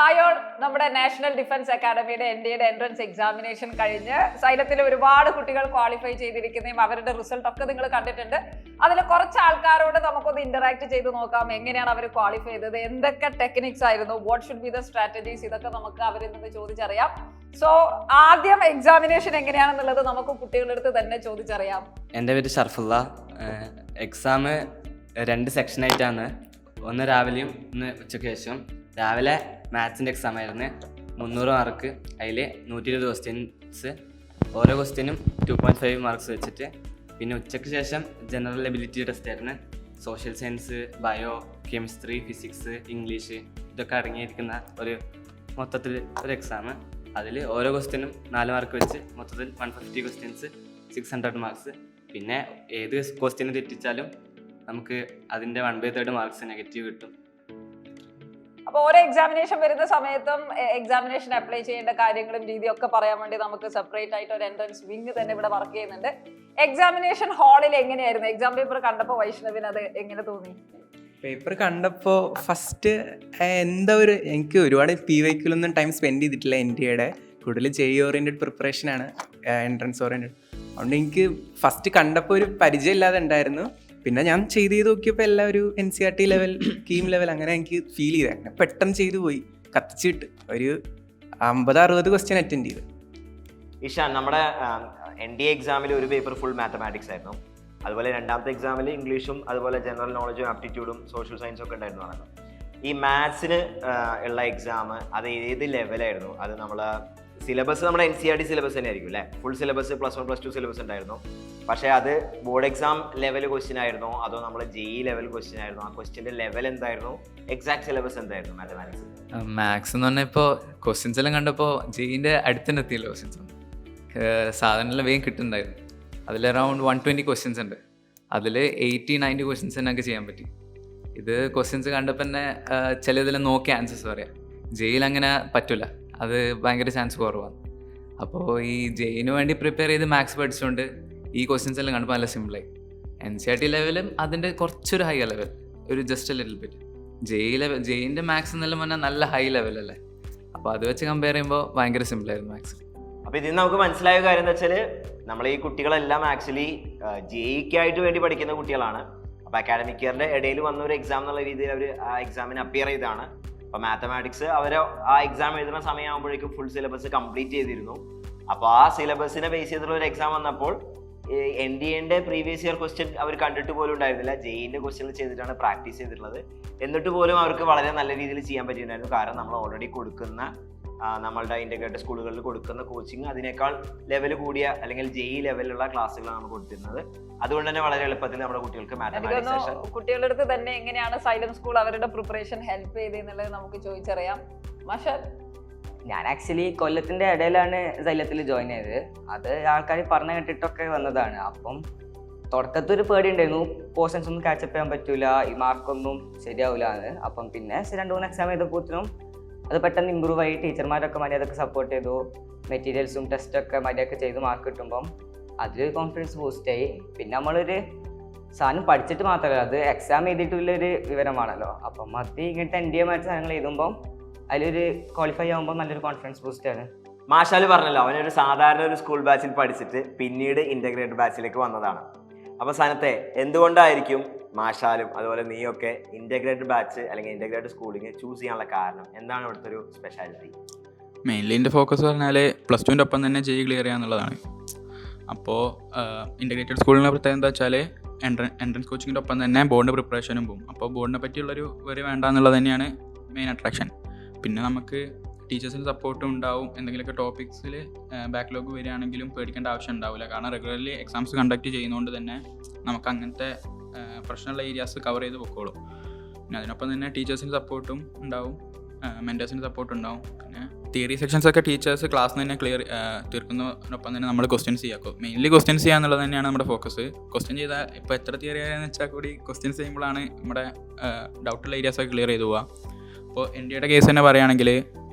Hi all നമ്മുടെ national defence അക്കാഡമിയുടെ NDAയുടെ entrance examination കഴിഞ്ഞ് സൈലത്തിൽ ഒരുപാട് കുട്ടികൾ ക്വാളിഫൈ ചെയ്തിരിക്കുന്നതും അവരുടെ റിസൾട്ട് ഒക്കെ നിങ്ങൾ കണ്ടിട്ടുണ്ട്. അതിൽ കുറച്ച് ആൾക്കാരോട് നമുക്കൊന്ന് ഇന്ററാക്ട് ചെയ്ത് നോക്കാം. എങ്ങനെയാണ് അവർ ക്വാളിഫൈ ചെയ്തത്, എന്തൊക്കെ ടെക്നിക്സ് ആയിരുന്നു, what should be the strategies, ഇതൊക്കെ നമുക്ക് അവരിൽ നിന്ന് ചോദിച്ചറിയാം. സോ ആദ്യം എക്സാമിനേഷൻ എങ്ങനെയാണെന്നുള്ളത് നമുക്ക് കുട്ടികളുടെ അടുത്ത് തന്നെ ചോദിച്ചറിയാം. എൻ്റെ പേര് ഷർഫുള്ള. എക്സാം 2 സെക്ഷനായിട്ടാണ്. ഒന്ന് രാവിലെയും ഒന്ന് ഉച്ചയ്ക്ക് ശേഷം. രാവിലെ മാത്സിൻ്റെ എക്സാം ആയിരുന്നു. 300 മാർക്ക്. അതിൽ 120 ക്വസ്റ്റ്യൻസ്, ഓരോ ക്വസ്റ്റ്യനും 2.5 മാർക്സ് വെച്ചിട്ട്. പിന്നെ ഉച്ചയ്ക്ക് ശേഷം ജനറൽ എബിലിറ്റി ടെസ്റ്റ് ആയിരുന്നു. Social science, bio, chemistry, physics, English ഇതൊക്കെ അടങ്ങിയിരിക്കുന്ന ഒരു മൊത്തത്തിൽ ഒരു എക്സാം. അതിൽ ഓരോ ക്വസ്റ്റ്യനും 4 മാർക്ക് വെച്ച് മൊത്തത്തിൽ 150 ക്വസ്റ്റ്യൻസ്, 600 മാർക്സ്. പിന്നെ ഏത് ക്വസ്റ്റ്യന് തെറ്റിച്ചാലും നമുക്ക് അതിൻ്റെ 1/3 മാർക്സ് നെഗറ്റീവ് കിട്ടും. അപ്പോൾ ഓരോ എക്സാമിനേഷൻ വരുന്ന സമയത്തും എക്സാമിനേഷൻ അപ്ലൈ ചെയ്യേണ്ട കാര്യങ്ങളും രീതിയും ഒക്കെ പറയാൻ വേണ്ടി നമുക്ക് സെപ്പറേറ്റ് ആയിട്ട് ഒരു എൻട്രൻസ് വിങ് തന്നെ ഇവിടെ വർക്ക് ചെയ്യുന്നുണ്ട്. എക്സാമിനേഷൻ ഹാളിൽ എങ്ങനെയായിരുന്നു? എക്സാം പേപ്പർ കണ്ടപ്പോൾ വൈഷ്ണവിന് അത് എങ്ങനെ തോന്നി? പേപ്പർ കണ്ടപ്പോൾ ഫസ്റ്റ് എനിക്ക് ഒരുപാട് PYQലൊന്നും ടൈം സ്പെൻഡ് ചെയ്തിട്ടില്ല. NDAയുടെ കൂടുതൽ JEE ഓറിയൻറ്റഡ് പ്രിപ്പറേഷനാണ്, എൻട്രൻസ് ഓറിയൻറ്റഡ്. അതുകൊണ്ട് എനിക്ക് ഫസ്റ്റ് കണ്ടപ്പോൾ ഒരു പരിചയം ഇല്ലാതെ ഉണ്ടായിരുന്നു. പിന്നെ ഞാൻ ചെയ്ത് നോക്കിയപ്പോൾ എല്ലാം ഒരു NCERT ലെവൽ, കീം ലെവൽ അങ്ങനെ എനിക്ക് ഫീൽ ചെയ്തത്. അങ്ങനെ പെട്ടെന്ന് ചെയ്തു പോയി, കത്തിച്ചിട്ട് ഒരു 50-60 ക്വസ്റ്റ്യൻ അറ്റൻഡ് ചെയ്തു. ഇഷാൻ, നമ്മുടെ NDA എക്സാമിൽ ഒരു പേപ്പർ ഫുൾ മാത്തമാറ്റിക്സ് ആയിരുന്നു. അതുപോലെ രണ്ടാമത്തെ എക്സാമിൽ ഇംഗ്ലീഷും അതുപോലെ ജനറൽ നോളജും ആപ്റ്റിറ്റ്യൂഡും സോഷ്യൽ സയൻസും ഒക്കെ ഉണ്ടായിരുന്നു പറഞ്ഞു. ഈ മാത്സിന് ഉള്ള എക്സാം അത് ഏത് ലെവലായിരുന്നു? അത് നമ്മൾ സിലബസ് നമ്മുടെ NCERT സിലബസ് തന്നെ ആയിരിക്കും അല്ലേ? ഫുൾ സിലബസ് +1 +2 സിലബസ് ഉണ്ടായിരുന്നു. പക്ഷേ അത് ബോർഡ് എക്സാം ലെവൽ ക്വസ്റ്റ്യൻ ആയിരുന്നോ അതോ നമ്മൾ JEE ലെവൽ ക്വസ്റ്റ്യൻ ആയിരുന്നോ? ആ ക്വസ്റ്റ്യൻ്റെ ലെവൽ എന്തായിരുന്നു? എക്സാക്ട് സിലബസ് എന്തായിരുന്നു മാത്തമാറ്റിക്സ്? മാത്സ് എന്ന് പറഞ്ഞാൽ ഇപ്പോൾ ക്വസ്റ്റ്യൻസ് എല്ലാം കണ്ടപ്പോൾ JEEൻ്റെ അടുത്തന്നെ എത്തിയല്ലോ. ക്വസ്റ്റ്യൻസ് സാധാരണ വേഗം കിട്ടുന്നുണ്ടായിരുന്നു. അതിൽ അറൗണ്ട് 120 ക്വസ്റ്റ്യൻസ് ഉണ്ട്. അതിൽ 80-90 ക്വസ്റ്റ്യൻസ് തന്നെ ചെയ്യാൻ പറ്റി. ഇത് ക്വസ്റ്റ്യൻസ് കണ്ടപ്പോൾ തന്നെ ചിലതിൽ നോക്കി ആൻസേഴ്സ് പറയാം. JEEൽ അങ്ങനെ പറ്റില്ല, അത് ഭയങ്കര ചാൻസ് കുറവാണ്. അപ്പോൾ ഈ JEEന് വേണ്ടി പ്രിപ്പയർ ചെയ്ത് മാത്സ് പഠിച്ചുകൊണ്ട് ഈ ക്വസ്റ്റ്യൻസ് എല്ലാം കണ്ടപ്പോൾ നല്ല സിമ്പിളായി. NCERT ലെവലും അതിൻ്റെ കുറച്ചൊരു ഹൈ ലെവൽ, ഒരു ജസ്റ്റ് ലിറ്റിൽ ബിറ്റ്. JEEൻ്റെ മാത്സ് എന്നെല്ലാം പറഞ്ഞാൽ നല്ല ഹൈ ലെവലല്ലേ. അപ്പോൾ അത് വെച്ച് കമ്പയർ ചെയ്യുമ്പോൾ ഭയങ്കര സിമ്പിളായിരുന്നു മാത്സ്. അപ്പോൾ ഇതിൽ നമുക്ക് മനസ്സിലായ കാര്യം എന്താ വെച്ചാൽ നമ്മൾ ഈ കുട്ടികളെല്ലാം ആക്ച്വലി JEEക്കായിട്ട് വേണ്ടി പഠിക്കുന്ന കുട്ടികളാണ്. അപ്പോൾ അക്കാഡമിക് ഇയറിൻ്റെ ഇടയിൽ വന്ന ഒരു എക്സാം എന്നുള്ള രീതിയിൽ അവർ ആ എക്സാമിന് അപ്പിയർ ചെയ്തതാണ്. അപ്പോൾ മാത്തമാറ്റിക്സ് അവർ ആ എക്സാം എഴുതുന്ന സമയമാകുമ്പോഴേക്കും ഫുൾ സിലബസ് കംപ്ലീറ്റ് ചെയ്തിരുന്നു. അപ്പോൾ ആ സിലബസിനെ ബേസ് ചെയ്തിട്ടുള്ള ഒരു എക്സാം വന്നപ്പോൾ NDAൻ്റെ പ്രീവിയസ് ഇയർ ക്വസ്റ്റ്യൻ അവർ കണ്ടിട്ട് പോലും ഉണ്ടായിരുന്നില്ല. JEEൻ്റെ ക്വസ്റ്റ്യൻ ചെയ്തിട്ടാണ് പ്രാക്ടീസ് ചെയ്തിട്ടുള്ളത്. എന്നിട്ട് പോലും അവർക്ക് വളരെ നല്ല രീതിയിൽ ചെയ്യാൻ പറ്റിയിട്ടുണ്ടായിരുന്നു. കാരണം നമ്മൾ ഓൾറെഡി കൊടുക്കുന്ന നമ്മളുടെ ഇൻ്റഗ്രേറ്റഡ് സ്കൂളുകളിൽ കൊടുക്കുന്ന കോച്ചിങ് അതിനേക്കാൾ ലെവൽ കൂടിയ അല്ലെങ്കിൽ JEE ലെവലിലുള്ള ക്ലാസ്സുകളാണ് നമ്മൾ കൊടുത്തിരുന്നത്. അതുകൊണ്ട് തന്നെ വളരെ എളുപ്പത്തിൽ നമ്മുടെ കുട്ടികൾക്ക് മാത്തമാറ്റിക്സ് സെഷൻ. കുട്ടികളുടെ അടുത്ത് തന്നെ എങ്ങനെയാണ് സൈലം സ്കൂൾ അവരുടെ പ്രിപ്പറേഷൻ ഹെൽപ്പ് ചെയ്തെന്നുള്ളത് നമുക്ക് ചോദിച്ചറിയാം. മാഷർ, ഞാൻ ആക്ച്വലി കൊല്ലത്തിൻ്റെ ഇടയിലാണ് സൈലത്തിൽ ജോയിൻ ചെയ്തത്. അത് ആൾക്കാർ പറഞ്ഞു കേട്ടിട്ടൊക്കെ വന്നതാണ്. അപ്പം തുടക്കത്തിൽ ഒരു പേടി ഉണ്ടായിരുന്നു, പോർഷൻസ് ഒന്നും കാച്ചപ്പ് ചെയ്യാൻ പറ്റൂല, ഈ മാർക്കൊന്നും ശരിയാവില്ല എന്ന്. അപ്പം പിന്നെ 2-3 എക്സാം ചെയ്തപ്പോഴത്തേനും അത് പെട്ടെന്ന് ഇമ്പ്രൂവ് ആയി. ടീച്ചർമാരൊക്കെ മര്യാദക്ക് സപ്പോർട്ട് ചെയ്തു, മെറ്റീരിയൽസും ടെസ്റ്റൊക്കെ മര്യാദക്ക് ചെയ്ത് മാർക്ക് കിട്ടുമ്പം അതിൽ കോൺഫിഡൻസ് ബൂസ്റ്റായി. പിന്നെ നമ്മളൊരു സാധനം പഠിച്ചിട്ട് മാത്രമല്ല, അത് എക്സാം എഴുതിയിട്ടുള്ളൊരു വിവരമാണല്ലോ. അപ്പം അത് ഇങ്ങനത്തെ NDA മാറ്റ് സാധനങ്ങൾ എഴുതുമ്പം അതിലൊരു ക്വാളിഫൈ ആകുമ്പോൾ നല്ലൊരു കോൺഫിഡൻസ് ബൂസ്റ്റാണ്. മാഷാല് പറഞ്ഞല്ലോ, അവനൊരു സാധാരണ ഒരു സ്കൂൾ ബാച്ചിൽ പഠിച്ചിട്ട് പിന്നീട് ഇൻ്റഗ്രേറ്റഡ് ബാച്ചിലേക്ക് വന്നതാണ്. അപ്പോൾ സനത്തെ, എന്തുകൊണ്ടായിരിക്കും മാഷാലും അതുപോലെ നീയൊക്കെ ഇൻ്റഗ്രേറ്റഡ് ബാച്ച് അല്ലെങ്കിൽ ഇൻ്റഗ്രേറ്റഡ് സ്കൂളിങ് ചൂസ് ചെയ്യാനുള്ള കാരണം? എന്താണ് ഇവിടുത്തെ ഒരു സ്പെഷ്യാലിറ്റി? മെയിൻലി എൻ്റെ ഫോക്കസ് പറഞ്ഞാൽ +2ൻ്റെ ഒപ്പം തന്നെ JEE ക്ലിയർ ചെയ്യുക എന്നുള്ളതാണ്. അപ്പോൾ ഇൻ്റഗ്രേറ്റഡ് സ്കൂളിൻ്റെ പ്രത്യേകത എന്താ വെച്ചാൽ എൻട്രൻസ് കോച്ചിങ്ങിൻ്റെ ഒപ്പം തന്നെ ബോർഡിൻ്റെ പ്രിപ്പറേഷനും പോകും. അപ്പോൾ ബോർഡിനെ പറ്റിയുള്ളൊരു വരി വേണ്ട എന്നുള്ളത് തന്നെയാണ് മെയിൻ അട്രാക്ഷൻ. പിന്നെ നമുക്ക് ടീച്ചേഴ്സിൻ്റെ സപ്പോർട്ടും ഉണ്ടാവും. എന്തെങ്കിലുമൊക്കെ ടോപ്പിക്സിൽ ബാക്ക്ലോഗ് വരികയാണെങ്കിലും പേടിക്കേണ്ട ആവശ്യം ഉണ്ടാവില്ല. കാരണം റെഗുലർലി എക്സാംസ് കണ്ടക്ട് ചെയ്യുന്നതുകൊണ്ട് തന്നെ നമുക്ക് അങ്ങനത്തെ പ്രശ്നമുള്ള ഏരിയാസ് കവർ ചെയ്ത് പൊക്കോളും. പിന്നെ അതിനൊപ്പം തന്നെ ടീച്ചേഴ്സിൻ്റെ സപ്പോർട്ടും ഉണ്ടാവും, മെൻറ്റേഴ്സിൻ്റെ സപ്പോർട്ടും ഉണ്ടാവും. പിന്നെ തിയറി സെക്ഷൻസൊക്കെ ടീച്ചേഴ്സ് ക്ലാസ്സിൽ തന്നെ തീർക്കുന്നതിനൊപ്പം തന്നെ നമ്മൾ ക്വസ്റ്റ്യൻസ് ചെയ്യാക്കും. മെയിൻലി ക്വസ്റ്റ്യൻസ് ചെയ്യുക എന്നുള്ളത് തന്നെയാണ് നമ്മുടെ ഫോക്കസ്. ക്വസ്റ്റ്യൻ ചെയ്താൽ ഇപ്പോൾ എത്ര തിയറി ആയെന്ന് വെച്ചാൽ കൂടി ക്വസ്റ്റ്യൻസ് ചെയ്യുമ്പോഴാണ് നമ്മുടെ ഡൗട്ടുള്ള ഏരിയാസൊക്കെ ക്ലിയർ ചെയ്ത് പോവുക. അപ്പോൾ NDAയുടെ കേസ് തന്നെ പറയുകയാണെങ്കിൽ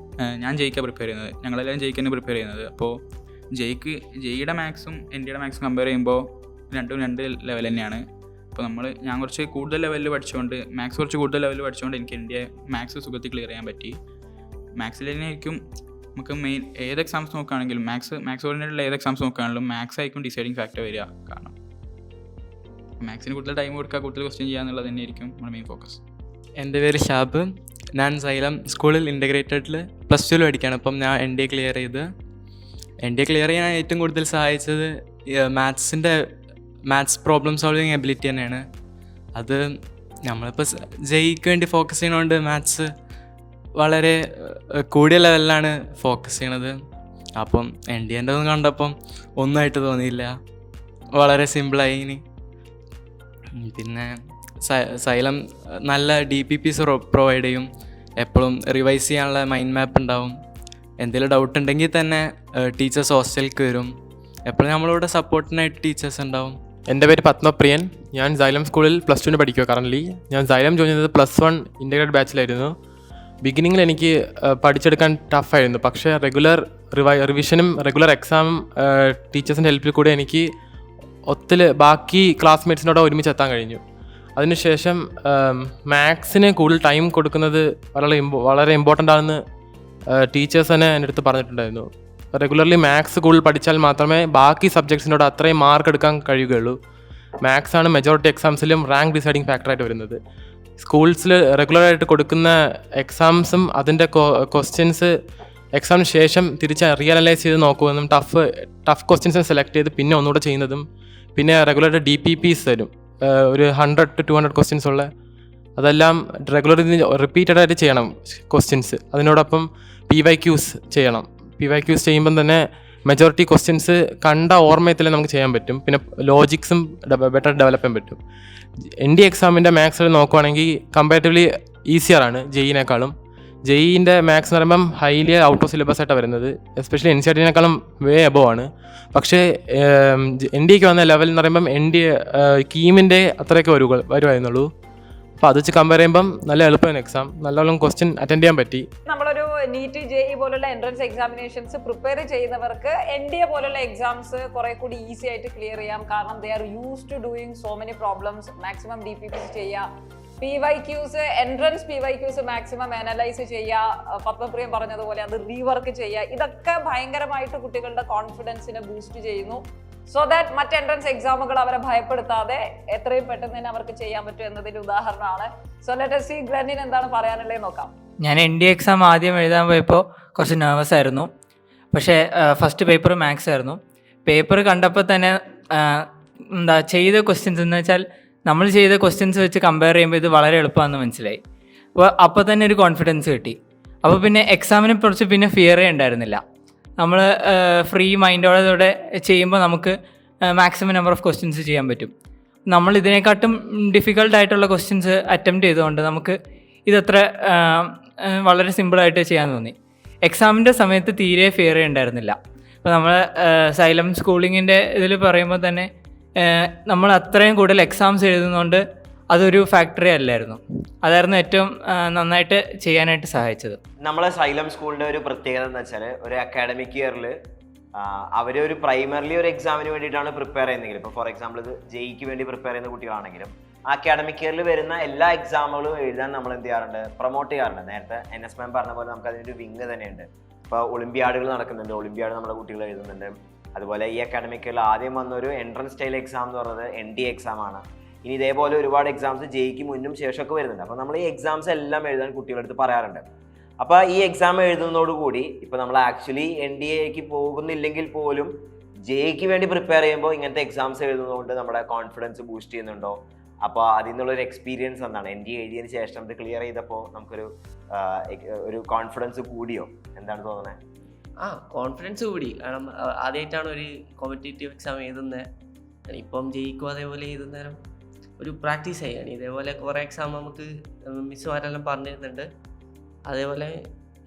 ഞാൻ JEEക്കാണ് പ്രിപ്പയർ ചെയ്യുന്നത്, ഞങ്ങളെല്ലാം JEEക്കാണ് പ്രിപ്പയർ ചെയ്യുന്നത്. അപ്പോൾ JEEയുടെ മാത്സും NDAയുടെ മാത്സും കമ്പയർ ചെയ്യുമ്പോൾ രണ്ടും 2 ലെവൽ തന്നെയാണ്. അപ്പോൾ ഞാൻ കുറച്ച് കൂടുതൽ ലെവലിൽ പഠിച്ചുകൊണ്ട് മാത്സ് കുറച്ച് കൂടുതൽ ലെവലിൽ പഠിച്ചുകൊണ്ട് എനിക്ക് NDA മാത്സ് സുഖത്തിൽ ക്ലിയർ ചെയ്യാൻ പറ്റി. മാത്സിൽ തന്നെയായിരിക്കും നമുക്ക് മെയിൻ ഏത് എക്സാംസ് നോക്കുകയാണെങ്കിലും മാത്സ് ഓറിയൻറ്റഡുള്ള ഏത് എക്സാംസ് നോക്കുകയാണെങ്കിലും മാത്സ് ആയിരിക്കും ഡിസൈഡിങ് ഫാക്ടർ വരിക. കാരണം മാത്സിന് കൂടുതൽ ടൈം കൊടുക്കുക, കൂടുതൽ ക്വസ്റ്റ്യൻ ചെയ്യുക എന്നുള്ളത് തന്നെയായിരിക്കും നമ്മുടെ മെയിൻ ഫോക്കസ്. എൻ്റെ പേര് ഷാബ്. ഞാൻ സൈലം സ്കൂളിൽ ഇൻ്റഗ്രേറ്റഡിൽ +2 പഠിക്കുകയാണ്. അപ്പം ഞാൻ NDA ക്ലിയർ ചെയ്ത്. NDA ക്ലിയർ ചെയ്യാൻ ഏറ്റവും കൂടുതൽ സഹായിച്ചത് മാത്സ് പ്രോബ്ലം സോൾവിങ് എബിലിറ്റി തന്നെയാണ്. അത് നമ്മളിപ്പോൾ ജെയ്ക്ക് വേണ്ടി ഫോക്കസ് ചെയ്യണതുകൊണ്ട് മാത്സ് വളരെ കൂടിയ ലെവലിലാണ് ഫോക്കസ് ചെയ്യണത്. അപ്പം NDAൻ്റെ ഒന്നും കണ്ടപ്പം ഒന്നുമായിട്ട് തോന്നിയില്ല, വളരെ സിമ്പിളായി. ഇനി പിന്നെ സൈലം നല്ല DPPs പ്രൊവൈഡ് ചെയ്യും. എപ്പോഴും റിവൈസ് ചെയ്യാനുള്ള മൈൻഡ് മാപ്പ് ഉണ്ടാവും. എന്തെങ്കിലും ഡൗട്ട് ഉണ്ടെങ്കിൽ തന്നെ ടീച്ചേഴ്സ് ഹോസ്റ്റലിലേക്ക് വരും. എപ്പോഴും നമ്മളിവിടെ സപ്പോർട്ടിനായിട്ട് ടീച്ചേഴ്സ് ഉണ്ടാവും. എൻ്റെ പേര് പത്മപ്രിയൻ. ഞാൻ സൈലം സ്കൂളിൽ +2 പഠിക്കുക കറൻ്റ്ലി. ഞാൻ സൈലം ജോയിൻ ചെയ്തത് +1 ഇൻ്റഗ്രേറ്റഡ് ബാച്ചിലായിരുന്നു. ബിഗിനിങ്ങിൽ എനിക്ക് പഠിച്ചെടുക്കാൻ ടഫായിരുന്നു. പക്ഷേ റെഗുലർ റിവിഷനും റെഗുലർ എക്സാമും ടീച്ചേഴ്സിൻ്റെ ഹെൽപ്പിൽ കൂടെ എനിക്ക് ബാക്കി ക്ലാസ്മേറ്റ്സിനോട് ഒരുമിച്ച് എത്താൻ കഴിഞ്ഞു. അതിനുശേഷം മാത്സിന് കൂടുതൽ ടൈം കൊടുക്കുന്നത് വളരെ ഇമ്പോർട്ടൻ്റ് ആണെന്ന് ടീച്ചേഴ്സ് തന്നെ എൻ്റെ അടുത്ത് പറഞ്ഞിട്ടുണ്ടായിരുന്നു. റെഗുലർലി മാത്സ് കൂടുതൽ പഠിച്ചാൽ മാത്രമേ ബാക്കി സബ്ജക്ട്സിനോട് അത്രയും മാർക്ക് എടുക്കാൻ കഴിയുകയുള്ളൂ. മാത്സ് ആണ് മെജോറിറ്റി എക്സാംസിലും റാങ്ക് ഡിസൈഡിങ് ഫാക്ടറായിട്ട് വരുന്നത്. സ്കൂൾസിൽ റെഗുലറായിട്ട് കൊടുക്കുന്ന എക്സാംസും അതിൻ്റെ ക്വസ്റ്റ്യൻസ് എക്സാമിന് ശേഷം തിരിച്ച് റിയലൈസ് ചെയ്ത് നോക്കുമെന്നും ടഫ് ക്വസ്റ്റ്യൻസ് സെലക്ട് ചെയ്ത് പിന്നെ ഒന്നുകൂടെ ചെയ്യുന്നതും, പിന്നെ റെഗുലറായിട്ട് DPPs തരും, ഒരു 100 to 200 ക്വസ്റ്റ്യൻസ് ഉള്ള. അതെല്ലാം റെഗുലർലി റിപ്പീറ്റഡ് ആയിട്ട് ചെയ്യണം ക്വസ്റ്റ്യൻസ്. അതിനോടൊപ്പം PYQs ചെയ്യണം. PYQs ചെയ്യുമ്പം തന്നെ മെജോറിറ്റി ക്വസ്റ്റ്യൻസ് കണ്ട ഓർമ്മയത്തിൽ നമുക്ക് ചെയ്യാൻ പറ്റും. പിന്നെ ലോജിക്സും ബെറ്റർ ഡെവലപ്പ് ചെയ്യാൻ പറ്റും. NDA എക്സാമിൻ്റെ മാത്സിൽ നോക്കുവാണെങ്കിൽ കമ്പാരിറ്റീവ്ലി ഈസിയറാണ് ജെയിനേക്കാളും. ജെയിൻ്റെ മാത്സ് എന്ന് പറയുമ്പം ഹൈലി ഔട്ട് ഓഫ് സിലബസ് ആയിട്ടാണ് വരുന്നത്. എസ്പെഷ്യലി NCERT-നേക്കാളും വേ എബോ ആണ്. പക്ഷേ NDAക്ക് വന്ന ലെവൽ എന്ന് പറയുമ്പം NDA കീമിൻ്റെ അത്രയൊക്കെ വരുമായിരുന്നുള്ളൂ. അപ്പോൾ അത് വെച്ച് കമ്പയർ ചെയ്യുമ്പം നല്ല എളുപ്പമാണ് എക്സാം. നല്ലോണം ക്വസ്റ്റ്യൻ അറ്റൻഡ് ചെയ്യാൻ പറ്റി. നമ്മളൊരു നീറ്റ് JEE പോലുള്ള എൻട്രൻസ് എക്സാമിനേഷൻസ് പ്രിപ്പയർ ചെയ്യുന്നവർക്ക് NDA പോലുള്ള എക്സാംസ് കുറെ കൂടി ഈസി ആയിട്ട് ക്ലിയർ ചെയ്യാം. കാരണം they are used to doing so many problems. Maximum DPPs ചെയ്യുക, PYQs entrance PYQs maximum analyse ചെയ്യുക, പത്മപ്രിയം പറഞ്ഞതുപോലെ അത് റീവർക്ക് ചെയ്യുക. ഇതൊക്കെ ഭയങ്കരമായിട്ട് കുട്ടികളുടെ കോൺഫിഡൻസിനെ ബൂസ്റ്റ് ചെയ്യുന്നു. സോ ദാറ്റ് മറ്റ് എൻട്രൻസ് എക്സാമുകൾ അവരെ ഭയപ്പെടുത്താതെ എത്രയും പെട്ടെന്ന് തന്നെ അവർക്ക് ചെയ്യാൻ പറ്റും എന്നതിന്റെ ഉദാഹരണമാണ്. സോ ലെറ്റ് us see ഗ്ലെന്നിന് എന്താണ് പറയാനുള്ളത് നോക്കാം. ഞാൻ NDA എക്സാം ആദ്യം എഴുതാൻ പോയപ്പോൾ കുറച്ച് നെർവസ് ആയിരുന്നു. പക്ഷേ ഫസ്റ്റ് പേപ്പർ മാത്സ് ആയിരുന്നു. പേപ്പർ കണ്ടപ്പോൾ തന്നെ ചെയ്ത ക്വസ്റ്റ്യൻസ് എന്ന് വെച്ചാൽ നമ്മൾ ചെയ്ത ക്വസ്റ്റ്യൻസ് വെച്ച് കമ്പയർ ചെയ്യുമ്പോൾ ഇത് വളരെ എളുപ്പമാണെന്ന് മനസ്സിലായി. അപ്പോൾ തന്നെ ഒരു കോൺഫിഡൻസ് കിട്ടി. അപ്പോൾ പിന്നെ എക്സാമിനെ കുറിച്ച് പിന്നെ ഫിയറേ ഉണ്ടായിരുന്നില്ല. നമ്മൾ ഫ്രീ മൈൻഡോടെ ചെയ്യുമ്പോൾ നമുക്ക് മാക്സിമം നമ്പർ ഓഫ് ക്വസ്റ്റ്യൻസ് ചെയ്യാൻ പറ്റും. നമ്മൾ ഇതിനെക്കാട്ടും ഡിഫിക്കൽട്ടായിട്ടുള്ള ക്വസ്റ്റ്യൻസ് അറ്റംപ്റ്റ് ചെയ്തുകൊണ്ട് നമുക്ക് ഇതത്ര വളരെ സിമ്പിളായിട്ട് ചെയ്യാൻ തോന്നി. എക്സാമിൻ്റെ സമയത്ത് തീരെ ഫിയറേ ഉണ്ടായിരുന്നില്ല. ഇപ്പോൾ നമ്മൾ സൈലം സ്കൂളിങ്ങിൻ്റെ ഇതിൽ പറയുമ്പോൾ തന്നെ നമ്മൾ അത്രയും കൂടുതൽ എക്സാംസ് എഴുതുന്നതുകൊണ്ട് അതൊരു ഫാക്ടറി അല്ലായിരുന്നു. അതായിരുന്നു ഏറ്റവും നന്നായിട്ട് ചെയ്യാനായിട്ട് സഹായിച്ചത്. നമ്മളെ സൈലം സ്കൂളിൻ്റെ ഒരു പ്രത്യേകത എന്ന് വെച്ചാൽ ഒരു അക്കാഡമിക് ഇയറിൽ അവർ ഒരു പ്രൈമറിലി ഒരു എക്സാമിന് വേണ്ടിയിട്ടാണ് പ്രിപ്പയർ ചെയ്യുന്നതെങ്കിൽ, ഇപ്പോൾ ഫോർ എക്സാമ്പിൾ ഇത് JEEക്ക് വേണ്ടി പ്രിപ്പയർ ചെയ്യുന്ന കുട്ടികളാണെങ്കിലും ആ അക്കാഡമിക് ഇയറിൽ വരുന്ന എല്ലാ എക്സാമുകളും എഴുതാൻ നമ്മൾ എന്ത് ചെയ്യാറുണ്ട്, പ്രൊമോട്ട് ചെയ്യാറുണ്ട്. നേരത്തെ NS മാം പറഞ്ഞ പോലെ നമുക്ക് അതിനൊരു വിങ് തന്നെയുണ്ട്. ഇപ്പോൾ ഒളിമ്പ്യാഡുകൾ നടക്കുന്നുണ്ട്, ഒളിമ്പ്യാഡ് നമ്മുടെ കുട്ടികൾ എഴുതുന്നുണ്ട്. അതുപോലെ ഈ അക്കാഡമിക് ഇയറിൽ ആദ്യം വന്നൊരു എൻട്രൻസ് സ്റ്റൈൽ എക്സാം എന്ന് പറയുന്നത് NDA എക്സാം ആണ്. ഇനി ഇതേപോലെ ഒരുപാട് എക്സാംസ് JEEക്ക് മുന്നും ശേഷമൊക്കെ വരുന്നുണ്ട്. അപ്പോൾ നമ്മൾ ഈ എക്സാംസ് എല്ലാം എഴുതാൻ കുട്ടികളുടെ അടുത്ത് പറയാറുണ്ട്. അപ്പോൾ ഈ എക്സാം എഴുതുന്നതോടുകൂടി ഇപ്പോൾ നമ്മൾ ആക്ച്വലി NDAക്ക് പോകുന്നില്ലെങ്കിൽ പോലും JEEക്ക് വേണ്ടി പ്രിപ്പയർ ചെയ്യുമ്പോൾ ഇങ്ങനത്തെ എക്സാംസ് എഴുതുന്നതുകൊണ്ട് നമ്മുടെ കോൺഫിഡൻസ് ബൂസ്റ്റ് ചെയ്യുന്നുണ്ടോ? അപ്പോൾ അതിൽ നിന്നുള്ളൊരു എക്സ്പീരിയൻസ് എന്താണ്? NDA എഴുതിയതിന് ശേഷം ഇത് ക്ലിയർ ചെയ്തപ്പോൾ നമുക്കൊരു കോൺഫിഡൻസ് കൂടിയോ? എന്താണ് തോന്നുന്നത്? കോൺഫിഡൻസ് കൂടി. കാരണം ആദ്യമായിട്ടാണ് ഒരു കോമ്പറ്റേറ്റീവ് എക്സാം എഴുതുന്നത്. ഇപ്പം JEEക്കും അതേപോലെ എഴുതുന്നേരം ഒരു പ്രാക്ടീസ് ചെയ്യാണ്. ഇതേപോലെ കുറേ എക്സാം നമുക്ക് മിസ്സുമാരെല്ലാം പറഞ്ഞിരുന്നുണ്ട്. അതേപോലെ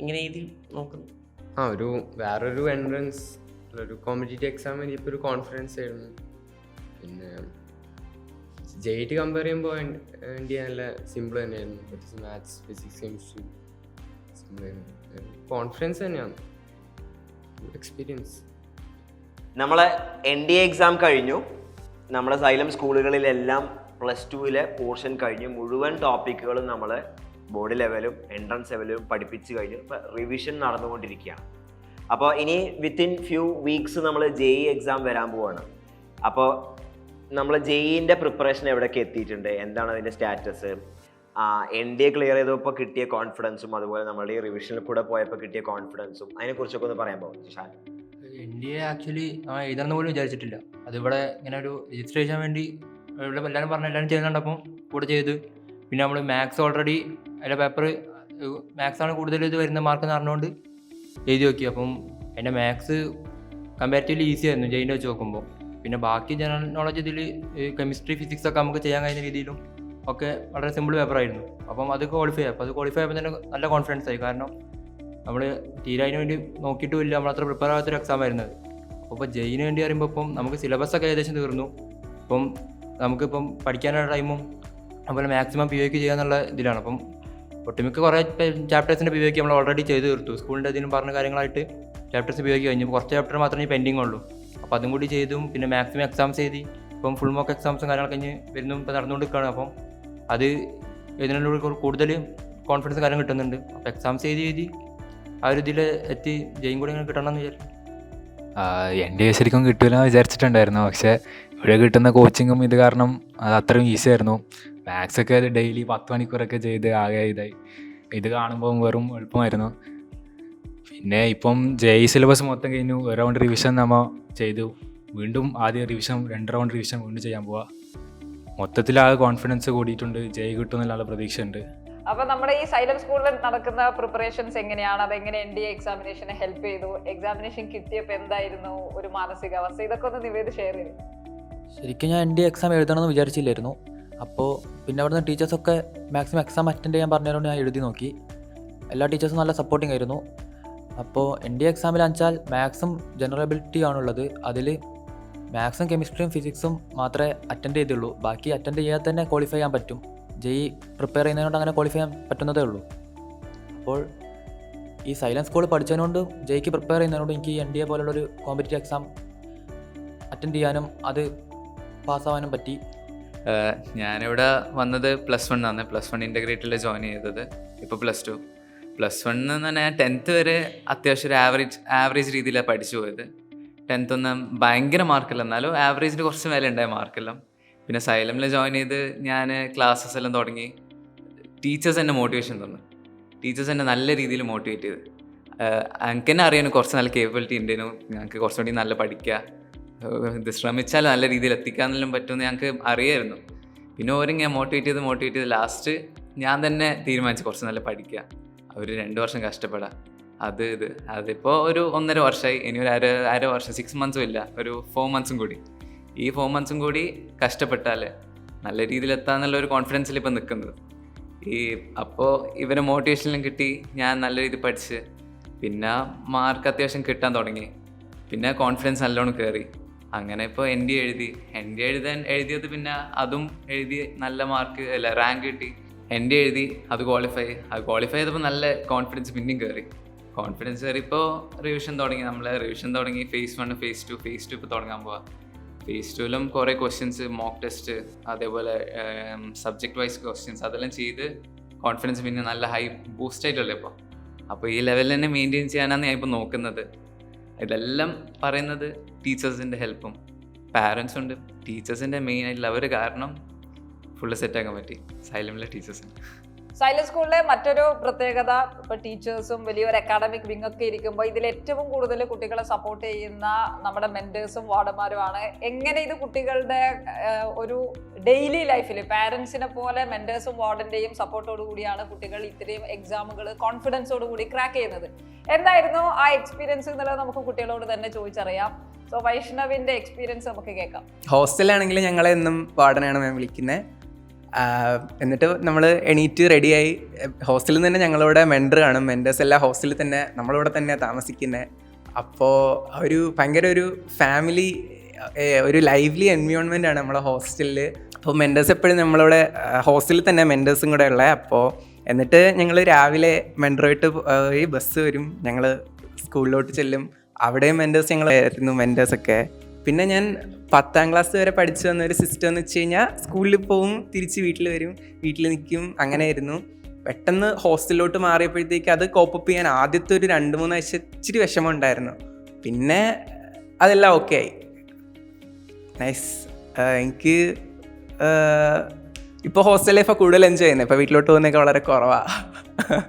ഇങ്ങനെ എഴുതി നോക്കുന്നു. വേറൊരു എൻട്രൻസ് ഒരു കോമ്പറ്റേറ്റീവ് എക്സാം എഴുതിയപ്പോൾ ഒരു കോൺഫിഡൻസ് ആയിരുന്നു. പിന്നെ JEET കമ്പയർ ചെയ്യുമ്പോൾ NDA നല്ല സിമ്പിൾ തന്നെയായിരുന്നു. മാത്സ്, ഫിസിക്സ്, കെമിസ്ട്രി സിമ്പിളായിരുന്നു. കോൺഫിഡൻസ് തന്നെയാണ്, എക്സ്പീരിയൻസ്. നമ്മളെ NDA എക്സാം കഴിഞ്ഞു. നമ്മളെ സൈലം സ്കൂളുകളിലെല്ലാം +2 പോർഷൻ കഴിഞ്ഞു. മുഴുവൻ ടോപ്പിക്കുകളും നമ്മൾ ബോർഡ് ലെവലും എൻട്രൻസ് ലെവലും പഠിപ്പിച്ച് കഴിഞ്ഞു. ഇപ്പോൾ റിവിഷൻ നടന്നുകൊണ്ടിരിക്കുകയാണ്. അപ്പോൾ ഇനി വിത്തിൻ ഫ്യൂ വീക്സ് നമ്മൾ JEE എക്സാം വരാൻ പോവാണ്. അപ്പോൾ നമ്മൾ JEEൻ്റെ പ്രിപ്പറേഷൻ എവിടെയൊക്കെ എത്തിയിട്ടുണ്ട്, എന്താണ് അതിൻ്റെ സ്റ്റാറ്റസ്, NDA ക്ലിയർ ചെയ്തപ്പോൾ കിട്ടിയ കോൺഫിഡൻസും അതുപോലെ നമ്മുടെ ഈ റിവിഷനിൽ കൂടെ പോയപ്പോൾ കിട്ടിയ കോൺഫിഡൻസും അതിനെക്കുറിച്ചൊക്കെ ഒന്ന് പറയാൻ പോകും ജിഷാൻ. NDA ആക്ച്വലി എഴുതണമെന്ന് പോലും വിചാരിച്ചിട്ടില്ല. അതിവിടെ ഇങ്ങനെ ഒരു രജിസ്റ്റർ ചെയ്യാൻ വേണ്ടി ഇവിടെ എല്ലാവരും പറഞ്ഞു, എല്ലാവരും ചെയ്യുന്നുണ്ടപ്പം കൂടെ ചെയ്ത്. പിന്നെ നമ്മൾ മാത്സ് ഓൾറെഡി അതിൻ്റെ പേപ്പർ മാത്സാണ് കൂടുതൽ ഇത് വരുന്ന മാർക്ക് എന്ന് പറഞ്ഞുകൊണ്ട് എഴുതി നോക്കി. അപ്പം എൻ്റെ മാത്സ് കമ്പാരിറ്റീവ്ലി ഈസി ആയിരുന്നു JEEൻ്റെ വെച്ച് നോക്കുമ്പോൾ. പിന്നെ ബാക്കി ജനറൽ നോളജ് ഇതിൽ കെമിസ്ട്രി ഫിസിക്സ് ഒക്കെ നമുക്ക് ചെയ്യാൻ കഴിയുന്ന രീതിയിലും ഒക്കെ വളരെ സിമ്പിൾ പേപ്പറായിരുന്നു. അപ്പം അത് ക്വാളിഫൈ ആയി. അപ്പോൾ അത് ക്വാളിഫൈ ആയപ്പോൾ തന്നെ നല്ല കോൺഫിഡൻസ് ആയി. കാരണം നമ്മൾ തീരെ അതിന് വേണ്ടി നോക്കിയിട്ടുമില്ല, നമ്മളത്ര പ്രിപ്പയർ ആകാത്തൊരു എക്സാം ആയിരുന്നത്. അപ്പോൾ JEEന് വേണ്ടി പറയുമ്പോൾ ഇപ്പം നമുക്ക് സിലബസൊക്കെ ഏകദേശം തീർന്നു. ഇപ്പം നമുക്കിപ്പം പഠിക്കാനുള്ള ടൈമും അതുപോലെ മാക്സിമം POK ചെയ്യാന്നുള്ള ഇതിലാണ്. അപ്പം ഒട്ടുമിക്ക കുറേ ചാപ്റ്റേഴ്സിൻ്റെ POK നമ്മൾ ഓൾറെഡി ചെയ്ത് തീർത്തു. സ്കൂളിൻ്റെ ഇതിനും പറഞ്ഞ കാര്യങ്ങളായിട്ട് ചാപ്റ്റേഴ്സ് POK കഴിഞ്ഞു. കുറച്ച് ചാപ്റ്റർ മാത്രമേ പെൻഡിങ് ഉള്ളൂ. അപ്പോൾ അതും കൂടി ചെയ്തും പിന്നെ മാക്സിമം എക്സാംസ് എഴുതി. ഇപ്പം ഫുൾ മോക്ക് എക്സാംസും കാര്യങ്ങളൊക്കെ കഴിഞ്ഞ് വരുന്നു, ഇപ്പോൾ നടന്നുകൊണ്ടിരിക്കുകയാണ്. അപ്പം അത് ഇതിനുള്ള കൂടുതൽ കോൺഫിഡൻസ് കാര്യം കിട്ടുന്നുണ്ട്. അപ്പോൾ എക്സാംസ് എഴുതി ആ ഒരു ഇതിൽ എത്തി JEE കൂടി ഇങ്ങനെ കിട്ടണമെന്ന് വിചാരിച്ചു. NDA ശരിക്കും കിട്ടില്ലെന്ന് വിചാരിച്ചിട്ടുണ്ടായിരുന്നു. പക്ഷേ ഇവിടെ കിട്ടുന്ന കോച്ചിങ്ങും ഇത് കാരണം അത് അത്രയും ഈസി ആയിരുന്നു. മാത്സൊക്കെ ഡെയിലി 10 മണിക്കൂറൊക്കെ ചെയ്ത് ആകെ ഇതായി. ഇത് കാണുമ്പോൾ വെറും എളുപ്പമായിരുന്നു. പിന്നെ ഇപ്പം JEE സിലബസ് മൊത്തം കഴിഞ്ഞു. ഒരു റൗണ്ട് റിവിഷൻ നമ്മൾ ചെയ്തു. വീണ്ടും ആദ്യം റിവിഷൻ 2 റൗണ്ട് റിവിഷൻ വീണ്ടും ചെയ്യാൻ പോവാ. മൊത്തത്തിൽ ആ കോൺഫിഡൻസ് കൂടിയിട്ടുണ്ട്. JEE കിട്ടുമെന്നുള്ള പ്രതീക്ഷയുണ്ട്. അപ്പൊ നമ്മുടെ ഈ സൈലം സ്കൂളിൽ നടക്കുന്ന പ്രിപ്പറേഷൻസ് എങ്ങനെയാണ്, അതെങ്ങനെ NDA എക്സാമിനേഷനെ ഹെൽപ്പ് ചെയ്തു, എക്സാമിനേഷൻ കിട്ടിയപ്പോൾ എന്തായിരുന്നു ഒരു മാനസികാവസ്ഥ, ഇതൊക്കെ ഒന്ന് നിവേദ് ഷെയർ ചെയ്യും. ശരിക്കും ഞാൻ NDA എക്സാം എഴുതണമെന്ന് വിചാരിച്ചില്ലായിരുന്നു. അപ്പോൾ പിന്നെ അവിടുന്ന് ടീച്ചേഴ്സൊക്കെ മാക്സിമം എക്സാം അറ്റൻഡ് ചെയ്യാൻ പറഞ്ഞതുകൊണ്ട് ഞാൻ എഴുതി നോക്കി. എല്ലാ ടീച്ചേഴ്സും നല്ല സപ്പോർട്ടിങ് ആയിരുന്നു. അപ്പോൾ NDA എക്സാമിൽ വെച്ചാൽ മാത്സും ജനറൽ എബിലിറ്റി ആണുള്ളത്. അതിൽ മാത്സും കെമിസ്ട്രിയും ഫിസിക്സും മാത്രമേ അറ്റൻഡ് ചെയ്തുള്ളൂ. ബാക്കി അറ്റൻഡ് ചെയ്യാതെ തന്നെ ക്വാളിഫൈ ചെയ്യാൻ പറ്റും. JEE പ്രിപ്പയർ ചെയ്യുന്നതുകൊണ്ട് അങ്ങനെ ക്വാളിഫൈ ചെയ്യാൻ പറ്റുന്നതേ ഉള്ളൂ. അപ്പോൾ ഈ സൈലൻസ് സ്കൂൾ പഠിച്ചതിനോണ്ടും JEEക്ക് പ്രിപ്പയർ ചെയ്യുന്നതിനോടും എനിക്ക് NDA പോലുള്ളൊരു കോമ്പറ്റീറ്റീവ് എക്സാം അറ്റൻഡ് ചെയ്യാനും അത് പാസ്സാവാനും പറ്റി. ഞാനിവിടെ വന്നത് +1 ആണ്. +1 ഇൻ്റഗ്രേറ്റഡിൽ ജോയിൻ ചെയ്തത്. ഇപ്പോൾ +2. +1 എന്ന് പറഞ്ഞാൽ 10th വരെ അത്യാവശ്യം ഒരു ആവറേജ് രീതിയിലാണ് പഠിച്ചു പോയത്. 10th ഒന്നും ഭയങ്കര മാർക്കില്ല, എന്നാലും ആവറേജിന് കുറച്ച് മേലെ ഉണ്ടായ മാർക്കെല്ലാം. പിന്നെ സൈലമിൽ ജോയിൻ ചെയ്ത് ഞാൻ ക്ലാസ്സസ് എല്ലാം തുടങ്ങി. ടീച്ചേഴ്സ് എന്നെ മോട്ടിവേഷൻ തന്നു. ടീച്ചേഴ്സ് എന്നെ നല്ല രീതിയിൽ മോട്ടിവേറ്റ് ചെയ്ത്. എനിക്ക് തന്നെ അറിയാനും കുറച്ച് നല്ല കേപ്പബിലിറ്റി ഉണ്ടേനു. ഞങ്ങൾക്ക് കുറച്ചുകൂടി നല്ല പഠിക്കുക, ഇത് ശ്രമിച്ചാൽ നല്ല രീതിയിൽ എത്തിക്കാനെല്ലാം പറ്റുമെന്ന് ഞങ്ങൾക്ക് അറിയായിരുന്നു. പിന്നെ ഓരോ ഞാൻ മോട്ടിവേറ്റ് ചെയ്ത് ലാസ്റ്റ് ഞാൻ തന്നെ തീരുമാനിച്ചു കുറച്ച് നല്ല പഠിക്കുക, ഒരു 2 വർഷം കഷ്ടപ്പെടാം. അതിപ്പോൾ ഒരു 1.5 വർഷമായി. ഇനി ഒരു അര വർഷം, 6 മന്ത്സും ഇല്ല, ഒരു 4 മന്ത്സും കൂടി. ഈ 4 മന്ത്സും കൂടി കഷ്ടപ്പെട്ടാൽ നല്ല രീതിയിൽ എത്താമെന്നുള്ള ഒരു കോൺഫിഡൻസിൽ ഇപ്പം നിൽക്കുന്നത്. അപ്പോൾ ഇവരെ മോട്ടിവേഷനിലും കിട്ടി, ഞാൻ നല്ല രീതിയിൽ പഠിച്ച് പിന്നെ മാർക്ക് അത്യാവശ്യം കിട്ടാൻ തുടങ്ങി. പിന്നെ കോൺഫിഡൻസ് നല്ലോണം കയറി. അങ്ങനെ ഇപ്പോൾ NDA എഴുതിയത് പിന്നെ അതും എഴുതി നല്ല മാർക്ക് റാങ്ക് കിട്ടി. NDA എഴുതി, അത് ക്വാളിഫൈ ചെയ്തപ്പോൾ നല്ല കോൺഫിഡൻസ് പിന്നെയും കയറി. കോൺഫിഡൻസ് കയറിയപ്പോൾ റിവിഷൻ തുടങ്ങി. phase 1, phase 2 ഇപ്പോൾ തുടങ്ങാൻ പോവാം. phase 2ലും കുറേ ക്വസ്റ്റ്യൻസ്, മോക്ക് ടെസ്റ്റ്, അതേപോലെ സബ്ജക്റ്റ് വൈസ് ക്വസ്റ്റ്യൻസ് അതെല്ലാം ചെയ്ത് കോൺഫിഡൻസ് പിന്നെ നല്ല ഹൈ ബൂസ്റ്റ് ആയിട്ടുള്ളൂ ഇപ്പോൾ. അപ്പോൾ ഈ ലെവലിൽ തന്നെ മെയിൻറ്റെയിൻ ചെയ്യാനാണ് ഞാൻ ഇപ്പോൾ നോക്കുന്നത്. ഇതെല്ലാം പറയുന്നത് ടീച്ചേഴ്സിൻ്റെ ഹെൽപ്പും പാരൻസും ഉണ്ട്. ടീച്ചേഴ്സിൻ്റെ മെയിൻ ആയിട്ടുള്ള അവർ കാരണം ഫുള്ള് സെറ്റാക്കാൻ പറ്റി സൈലമിലെ ടീച്ചേഴ്സിന്. സൈലം സ്കൂളിലെ മറ്റൊരു പ്രത്യേകത, ഇപ്പോൾ ടീച്ചേഴ്സും വലിയൊരു അക്കാഡമിക് വിങ് ഒക്കെ ഇരിക്കുമ്പോൾ ഇതിൽ ഏറ്റവും കൂടുതൽ കുട്ടികളെ സപ്പോർട്ട് ചെയ്യുന്ന നമ്മുടെ മെൻറ്റേഴ്സും വാർഡന്മാരുമാണ്. എങ്ങനെ ഇത് കുട്ടികളുടെ ഒരു ഡെയിലി ലൈഫിൽ പാരൻസിനെ പോലെ മെൻറ്റേഴ്സും വാർഡൻ്റെയും സപ്പോർട്ടോടു കൂടിയാണ് കുട്ടികൾ ഇത്രയും എക്സാമുകൾ കോൺഫിഡൻസോട് കൂടി ക്രാക്ക് ചെയ്യുന്നത്. എന്തായിരുന്നു ആ എക്സ്പീരിയൻസ് എന്നുള്ളത് നമുക്ക് കുട്ടികളോട് തന്നെ ചോദിച്ചറിയാം. സോ വൈഷ്ണവിൻ്റെ എക്സ്പീരിയൻസ് നമുക്ക് കേൾക്കാം. ഹോസ്റ്റലാണെങ്കിൽ ഞങ്ങളെ എന്നും വാർഡനാണ് മാം വിളിക്കുന്നത്. എന്നിട്ട് നമ്മൾ എണീറ്റ് റെഡിയായി ഹോസ്റ്റലിൽ നിന്ന് തന്നെ ഞങ്ങളിവിടെ മെൻറ്റർ കാണും. മെൻറ്റേഴ്സ് എല്ലാം ഹോസ്റ്റലിൽ തന്നെ നമ്മളിവിടെ തന്നെ താമസിക്കുന്നത്. അപ്പോൾ ഒരു ഭയങ്കര ഒരു ഫാമിലി, ഒരു ലൈവ്ലി എൻവയോൺമെൻ്റ് ആണ് നമ്മളെ ഹോസ്റ്റലിൽ. അപ്പോൾ മെൻറ്റേഴ്സ് എപ്പോഴും നമ്മളിവിടെ ഹോസ്റ്റലിൽ തന്നെ മെൻറ്റേഴ്സും കൂടെ ഉള്ളത്. അപ്പോൾ എന്നിട്ട് ഞങ്ങൾ രാവിലെ മെൻറ്ററുമായിട്ട് ഈ ബസ് വരും, ഞങ്ങൾ സ്കൂളിലോട്ട് ചെല്ലും. അവിടെയും മെൻറ്റേഴ്സ് ഞങ്ങളായിരുന്നു മെൻറ്റേഴ്സൊക്കെ. പിന്നെ ഞാൻ 10ാം ക്ലാസ് വരെ പഠിച്ചു വന്ന ഒരു സിസ്റ്റം എന്ന് വെച്ച് കഴിഞ്ഞാൽ സ്കൂളിൽ പോവും, തിരിച്ച് വീട്ടിൽ വരും, വീട്ടിൽ നിൽക്കും, അങ്ങനെയായിരുന്നു. പെട്ടെന്ന് ഹോസ്റ്റലിലോട്ട് മാറിയപ്പോഴത്തേക്ക് അത് കോപ്പപ്പ് ചെയ്യാൻ ആദ്യത്തെ ഒരു 2-3 ആഴ്ച ഇച്ചിരി വിഷമം ഉണ്ടായിരുന്നു. പിന്നെ അതെല്ലാം ഓക്കെ ആയി. നൈസ്. എനിക്ക് ഇപ്പോൾ ഹോസ്റ്റൽ ലൈഫാണ് കൂടുതൽ എൻജോയ് ചെയ്യുന്നത്. ഇപ്പോൾ വീട്ടിലോട്ട് പോകുന്നതൊക്കെ വളരെ കുറവാണ്.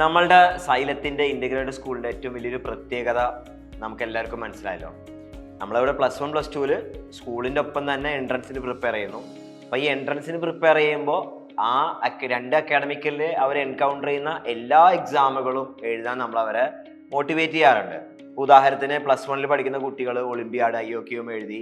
നമ്മളുടെ സൈലത്തിൻ്റെ ഇൻ്റഗ്രേറ്റഡ് സ്കൂളിൻ്റെ ഏറ്റവും വലിയൊരു പ്രത്യേകത നമുക്ക് എല്ലാവർക്കും മനസ്സിലായല്ലോ. നമ്മളിവിടെ +1 +2 സ്കൂളിൻ്റെ ഒപ്പം തന്നെ എൻട്രൻസിന് പ്രിപ്പയർ ചെയ്യുന്നു. അപ്പോൾ ഈ എൻട്രൻസിന് പ്രിപ്പയർ ചെയ്യുമ്പോൾ ആ 2 അക്കാഡമിക്കലിൽ അവർ എൻകൗണ്ടർ ചെയ്യുന്ന എല്ലാ എക്സാമുകളും എഴുതാൻ നമ്മൾ അവരെ മോട്ടിവേറ്റ് ചെയ്യാറുണ്ട്. ഉദാഹരണത്തിന് +1 പഠിക്കുന്ന കുട്ടികൾ ഒളിമ്പിയാഡ് IOQM എഴുതി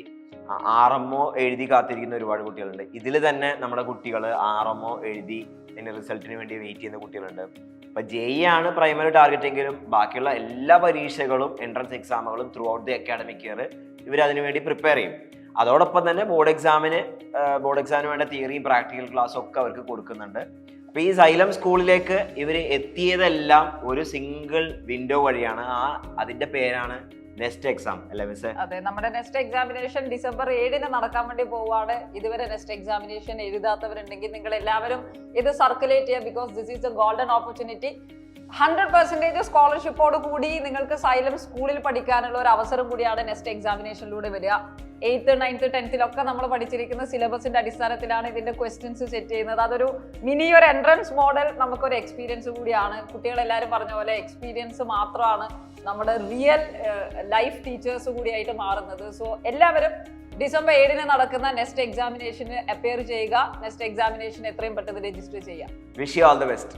RMO എഴുതി കാത്തിരിക്കുന്ന ഒരുപാട് കുട്ടികളുണ്ട്. ഇതിൽ തന്നെ നമ്മുടെ കുട്ടികൾ RMO എഴുതി അതിൻ്റെ റിസൾട്ടിന് വേണ്ടി വെയിറ്റ് ചെയ്യുന്ന കുട്ടികളുണ്ട്. അപ്പോൾ JEE ആണ് പ്രൈമറി ടാർഗറ്റ് എങ്കിലും ബാക്കിയുള്ള എല്ലാ പരീക്ഷകളും എൻട്രൻസ് എക്സാമുകളും throughout the academic year ഇവർ അതിനു വേണ്ടി പ്രിപ്പയർ ചെയ്യും. അതോടൊപ്പം തന്നെ ബോർഡ് എക്സാമിന് വേണ്ട തിയറിയും പ്രാക്ടിക്കൽ ക്ലാസ്സും ഒക്കെ അവർക്ക് കൊടുക്കുന്നുണ്ട്. അപ്പോൾ ഈ സൈലം സ്കൂളിലേക്ക് ഇവർ എത്തിയതെല്ലാം ഒരു സിംഗിൾ വിൻഡോ വഴിയാണ്. അതിൻ്റെ പേരാണ് നെക്സ്റ്റ് എക്സാം അല്ലേ മിസ്സേ? അതെ, നമ്മുടെ നെക്സ്റ്റ് എക്സാമിനേഷൻ December 7 നടക്കാൻ വേണ്ടി പോവാണ്. ഇതുവരെ നെക്സ്റ്റ് എക്സാമിനേഷൻ എഴുതാത്തവരുണ്ടെങ്കിൽ നിങ്ങൾ എല്ലാവരും ഇത് സർക്കുലേറ്റ് ചെയ്യുക. Because this is A golden opportunity. 100% സ്കോളർഷിപ്പോട് കൂടി നിങ്ങൾക്ക് സൈലം സ്കൂളിൽ പഠിക്കാനുള്ള ഒരു അവസരം കൂടിയാണ് നെക്സ്റ്റ് എക്സാമിനേഷനിലൂടെ വരിക. 8th, 9th, 10th നമ്മൾ പഠിച്ചിരിക്കുന്ന സിലബസിന്റെ അടിസ്ഥാനത്തിലാണ് ഇതിന്റെ ക്വസ്റ്റ്യൻസ് സെറ്റ് ചെയ്യുന്നത്. അതൊരു ഒരു എൻട്രൻസ് മോഡൽ നമുക്കൊരു എക്സ്പീരിയൻസ് കൂടിയാണ്. കുട്ടികളെല്ലാവരും പറഞ്ഞ പോലെ എക്സ്പീരിയൻസ് മാത്രമാണ് നമ്മുടെ റിയൽ ലൈഫ് ടീച്ചേഴ്സ് കൂടിയായിട്ട് മാറുന്നത്. സോ എല്ലാവരും December 7 നടക്കുന്ന നെക്സ്റ്റ് എക്സാമിനേഷന് അപ്പിയർ ചെയ്യുക. നെക്സ്റ്റ് എക്സാമിനേഷൻ എത്രയും പെട്ടെന്ന് രജിസ്റ്റർ ചെയ്യുക. Wish you all the best.